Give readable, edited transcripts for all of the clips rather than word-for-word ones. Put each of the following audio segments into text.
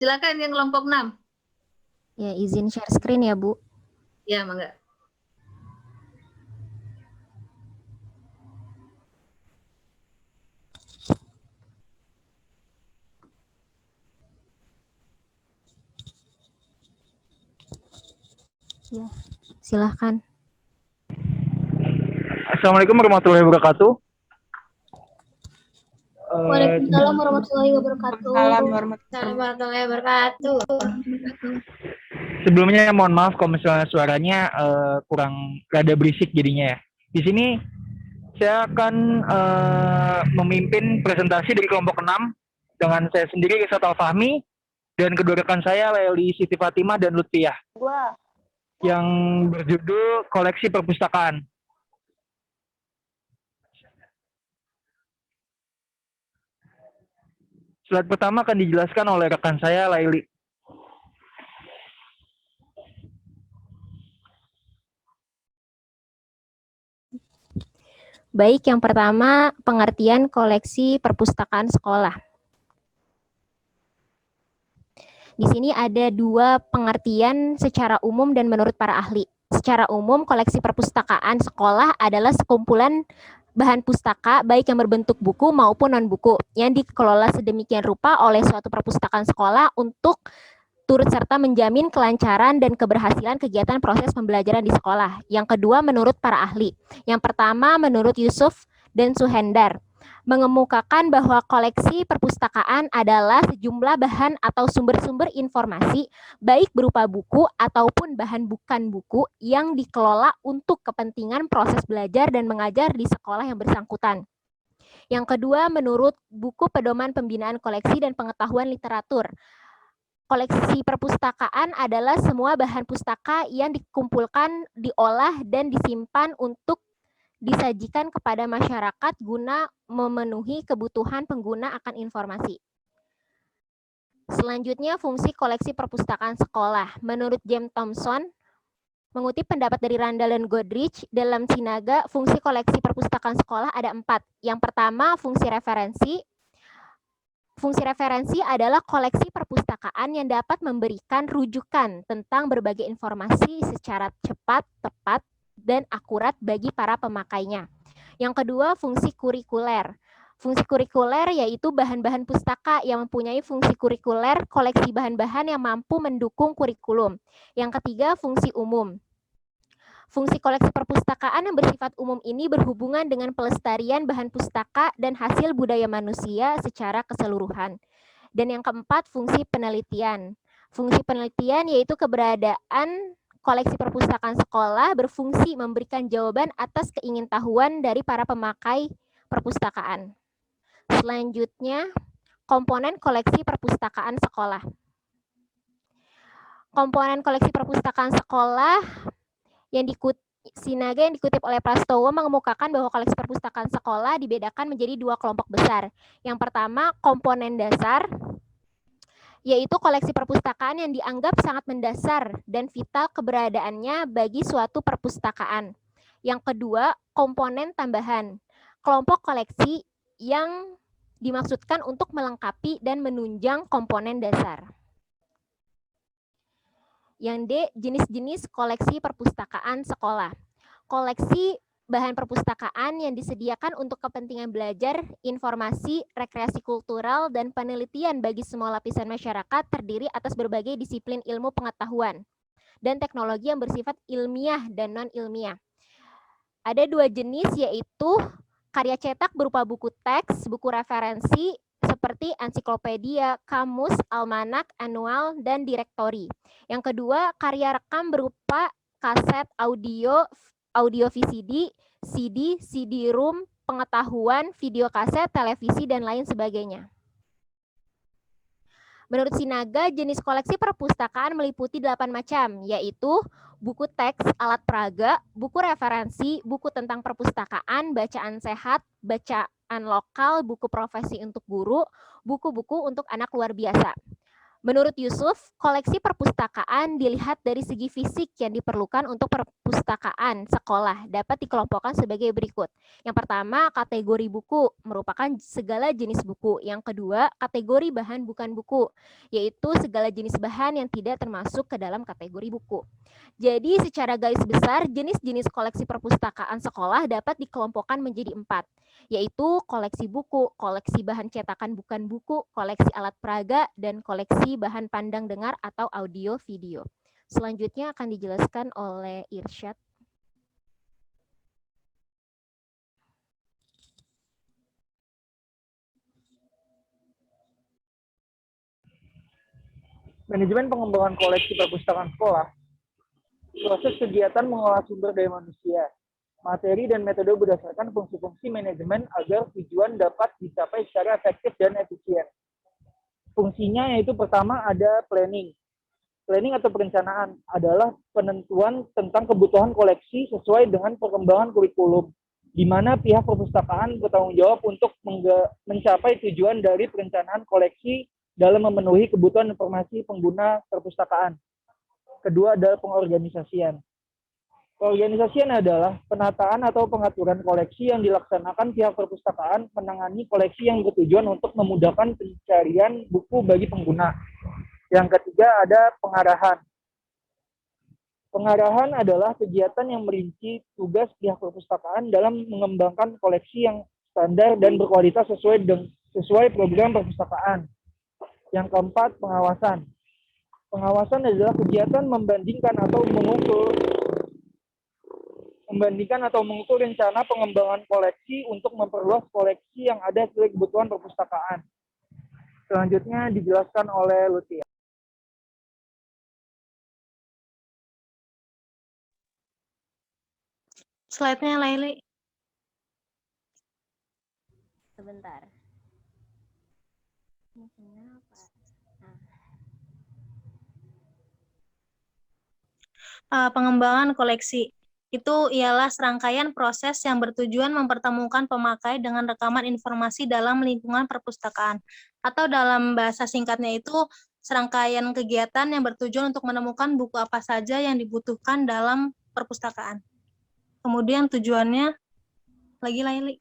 Silakan yang kelompok 6. Ya, izin share screen ya, Bu. Ya, mangga. Ya, silahkan. Assalamualaikum warahmatullahi wabarakatuh. Waalaikumsalam warahmatullahi wabarakatuh. Waalaikumsalam warahmatullahi wabarakatuh. Sebelumnya mohon maaf kalau misalnya suaranya kurang rada berisik jadinya ya. Di sini saya akan memimpin presentasi dari kelompok 6 dengan saya sendiri Rizat Al-Fahmi dan kedua rekan saya Leli Siti Fatimah dan Lutfiah yang berjudul Koleksi Perpustakaan. Slide pertama akan dijelaskan oleh rekan saya Laili. Baik, yang pertama pengertian koleksi perpustakaan sekolah. Di sini ada dua pengertian secara umum dan menurut para ahli. Secara umum, koleksi perpustakaan sekolah adalah sekumpulan bahan pustaka baik yang berbentuk buku maupun non-buku yang dikelola sedemikian rupa oleh suatu perpustakaan sekolah untuk turut serta menjamin kelancaran dan keberhasilan kegiatan proses pembelajaran di sekolah. Yang kedua menurut para ahli. Yang pertama menurut Yusuf dan Suhendar mengemukakan bahwa koleksi perpustakaan adalah sejumlah bahan atau sumber-sumber informasi baik berupa buku ataupun bahan bukan buku yang dikelola untuk kepentingan proses belajar dan mengajar di sekolah yang bersangkutan. Yang kedua menurut buku Pedoman Pembinaan Koleksi dan Pengetahuan Literatur. Koleksi perpustakaan adalah semua bahan pustaka yang dikumpulkan, diolah, dan disimpan untuk disajikan kepada masyarakat guna memenuhi kebutuhan pengguna akan informasi. Selanjutnya, fungsi koleksi perpustakaan sekolah. Menurut James Thompson, mengutip pendapat dari Randall dan Godrich, dalam Sinaga, fungsi koleksi perpustakaan sekolah ada 4. Yang pertama, fungsi referensi. Fungsi referensi adalah koleksi perpustakaan yang dapat memberikan rujukan tentang berbagai informasi secara cepat, tepat, dan akurat bagi para pemakainya. Yang kedua, fungsi kurikuler. Fungsi kurikuler yaitu bahan-bahan pustaka yang mempunyai fungsi kurikuler, koleksi bahan-bahan yang mampu mendukung kurikulum. Yang ketiga, fungsi umum. Fungsi koleksi perpustakaan yang bersifat umum ini berhubungan dengan pelestarian bahan pustaka dan hasil budaya manusia secara keseluruhan. Dan yang keempat, fungsi penelitian. Fungsi penelitian yaitu keberadaan koleksi perpustakaan sekolah berfungsi memberikan jawaban atas keingintahuan dari para pemakai perpustakaan. Selanjutnya, komponen koleksi perpustakaan sekolah. Komponen koleksi perpustakaan sekolah yang Sinaga yang dikutip oleh Prastowo mengemukakan bahwa koleksi perpustakaan sekolah dibedakan menjadi 2 kelompok besar. Yang pertama, komponen dasar, yaitu koleksi perpustakaan yang dianggap sangat mendasar dan vital keberadaannya bagi suatu perpustakaan. Yang kedua, komponen tambahan, kelompok koleksi yang dimaksudkan untuk melengkapi dan menunjang komponen dasar. Yang D, jenis-jenis koleksi perpustakaan sekolah. Koleksi bahan perpustakaan yang disediakan untuk kepentingan belajar, informasi, rekreasi kultural, dan penelitian bagi semua lapisan masyarakat terdiri atas berbagai disiplin ilmu pengetahuan dan teknologi yang bersifat ilmiah dan non-ilmiah. Ada 2 jenis yaitu karya cetak berupa buku teks, buku referensi, seperti ensiklopedia, kamus, almanak, anual, dan direktori. Yang kedua, karya rekam berupa kaset audio, audio VCD, CD, CD-ROM, pengetahuan, video kaset, televisi, dan lain sebagainya. Menurut Sinaga, jenis koleksi perpustakaan meliputi 8 macam, yaitu buku teks, alat peraga, buku referensi, buku tentang perpustakaan, bacaan sehat, bacaan lokal, buku profesi untuk guru, buku-buku untuk anak luar biasa. Menurut Yusuf, koleksi perpustakaan dilihat dari segi fisik yang diperlukan untuk perpustakaan sekolah dapat dikelompokkan sebagai berikut. Yang pertama, kategori buku merupakan segala jenis buku. Yang kedua, kategori bahan bukan buku, yaitu segala jenis bahan yang tidak termasuk ke dalam kategori buku. Jadi secara garis besar, jenis-jenis koleksi perpustakaan sekolah dapat dikelompokkan menjadi 4, yaitu koleksi buku, koleksi bahan cetakan bukan buku, koleksi alat peraga, dan koleksi bahan pandang dengar atau audio video. Selanjutnya akan dijelaskan oleh Irsyad. Manajemen pengembangan koleksi perpustakaan sekolah, proses kegiatan mengolah sumber daya manusia, materi dan metode berdasarkan fungsi-fungsi manajemen agar tujuan dapat dicapai secara efektif dan efisien. Fungsinya yaitu pertama ada planning. Planning atau perencanaan adalah penentuan tentang kebutuhan koleksi sesuai dengan perkembangan kurikulum, di mana pihak perpustakaan bertanggung jawab untuk mencapai tujuan dari perencanaan koleksi dalam memenuhi kebutuhan informasi pengguna perpustakaan. Kedua adalah pengorganisasian. Pengorganisasian adalah penataan atau pengaturan koleksi yang dilaksanakan pihak perpustakaan menangani koleksi yang bertujuan untuk memudahkan pencarian buku bagi pengguna. Yang ketiga ada pengarahan. Pengarahan adalah kegiatan yang merinci tugas pihak perpustakaan dalam mengembangkan koleksi yang standar dan berkualitas sesuai program perpustakaan. Yang keempat, pengawasan. Pengawasan adalah kegiatan membandingkan atau mengukur rencana pengembangan koleksi untuk memperluas koleksi yang ada sesuai kebutuhan perpustakaan. Selanjutnya dijelaskan oleh Lucia. Slide-nya Laili. Sebentar. Ini kenapa? Pengembangan koleksi. Itu ialah serangkaian proses yang bertujuan mempertemukan pemakai dengan rekaman informasi dalam lingkungan perpustakaan. Atau dalam bahasa singkatnya itu, serangkaian kegiatan yang bertujuan untuk menemukan buku apa saja yang dibutuhkan dalam perpustakaan. Kemudian tujuannya, lagi Laili,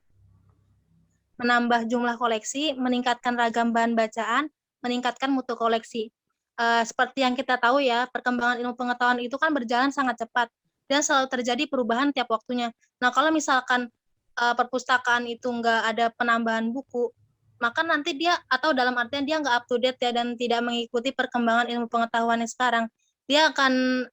menambah jumlah koleksi, meningkatkan ragam bahan bacaan, meningkatkan mutu koleksi. Seperti yang kita tahu ya, perkembangan ilmu pengetahuan itu kan berjalan sangat cepat dan selalu terjadi perubahan tiap waktunya. Nah, kalau misalkan perpustakaan itu nggak ada penambahan buku, maka nanti dia, atau dalam artian dia nggak up to date ya, dan tidak mengikuti perkembangan ilmu pengetahuannya sekarang, dia akan,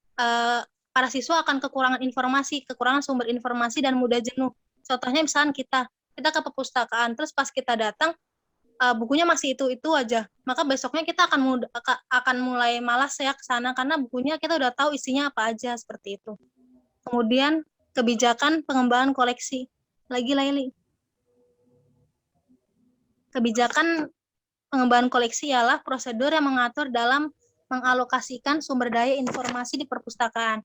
para siswa akan kekurangan informasi, kekurangan sumber informasi dan mudah jenuh. Contohnya misalkan kita ke perpustakaan, terus pas kita datang, bukunya masih itu aja, maka besoknya kita akan mulai malas ya ke sana karena bukunya kita udah tahu isinya apa aja, seperti itu. Kemudian kebijakan pengembangan koleksi. Lagi Laili. Kebijakan pengembangan koleksi ialah prosedur yang mengatur dalam mengalokasikan sumber daya informasi di perpustakaan.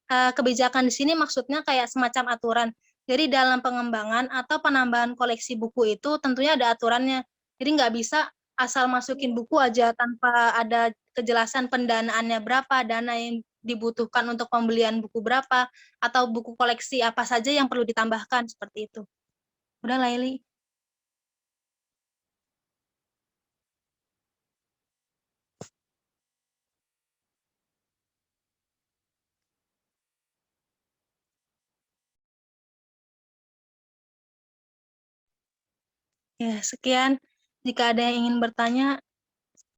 Kebijakan di sini maksudnya kayak semacam aturan. Jadi dalam pengembangan atau penambahan koleksi buku itu tentunya ada aturannya. Jadi nggak bisa asal masukin buku aja tanpa ada kejelasan pendanaannya berapa, dana yang dibutuhkan untuk pembelian buku berapa, atau buku koleksi apa saja yang perlu ditambahkan, seperti itu. Udah Laili. Ya, sekian. Jika ada yang ingin bertanya,